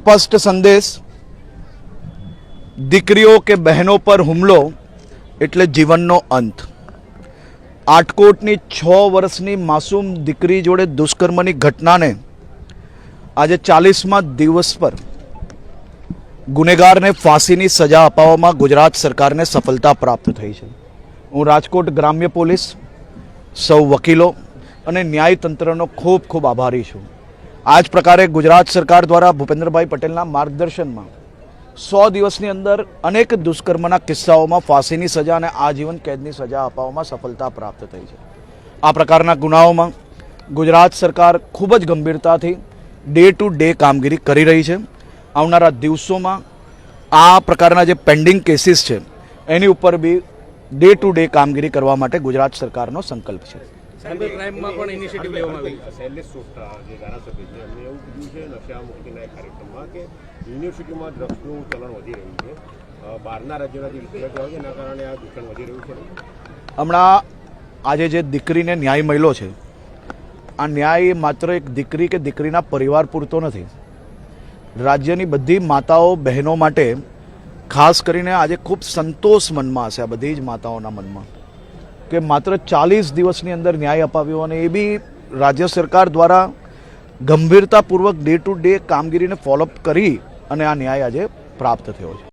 સ્પષ્ટ સંદેશ, દીકરીઓ કે બહેનો પર હુમલો એટલે જીવનનો અંત। આટકોટની 6 વર્ષની માસૂમ દીકરી જોડે દુષ્કર્મની ઘટનાને આજે 40મા દિવસ પર ગુનેગારને ફાંસીની સજા અપાવવામાં ગુજરાત સરકારને સફળતા પ્રાપ્ત થઈ છે। હું રાજકોટ ગ્રામ્ય પોલીસ, સૌ વકીલો અને ન્યાયતંત્રનો ખૂબ ખૂબ આભારી છું। આ જ પ્રકારે ગુજરાત સરકાર દ્વારા ભૂપેન્દ્રભાઈ પટેલના માર્ગદર્શનમાં 100 દિવસની અંદર અનેક દુષ્કર્મના કિસ્સાઓમાં ફાંસીની સજા અને આજીવન કેદની સજા અપાવવામાં સફળતા પ્રાપ્ત થઈ છે। આ પ્રકારના ગુનાઓમાં ગુજરાત સરકાર ખૂબ જ ગંભીરતાથી ડે ટુ ડે કામગીરી કરી રહી છે। આવનારા દિવસોમાં આ પ્રકારના જે પેન્ડિંગ કેસીસ છે એની ઉપર બી ડે ટુ ડે કામગીરી કરવા માટે ગુજરાત સરકારનો સંકલ્પ છે। સાયબર ક્રાઇમમાં પણ ઇનિશિયેટિવ લેવામાં આવી છે। શૈલેષ સોઢા જે ધારાસભ્ય છે એમને એવું કીધું છે નશા મુક્તિના કાર્યક્રમમાં કે યુનિવર્સિટીમાં ડ્રગ્સનું ચલણ વધી રહ્યું છે, બહારના રાજ્યોના જે વિદ્યાર્થીઓ આવે છે એના કારણે આ દૂષણ વધી રહ્યું છે। હમણાં આજે જે દીકરીને ન્યાય મળ્યો છે, આ ન્યાય માત્ર એક દીકરી કે દીકરીના પરિવાર પૂરતો નથી, રાજ્યની બધી માતાઓ બહેનો માટે ખાસ કરીને આજે ખૂબ સંતોષ મનમાં હશે, આ બધી જ માતાઓના મનમાં, કે માત્ર 40 દિવસની અંદર ન્યાય અપાવ્યો અને એ બી રાજ્ય સરકાર દ્વારા ગંભીરતાપૂર્વક ડે ટુ ડે કામગીરીને ફોલોઅપ કરી અને આ ન્યાય આજે પ્રાપ્ત થયો છે।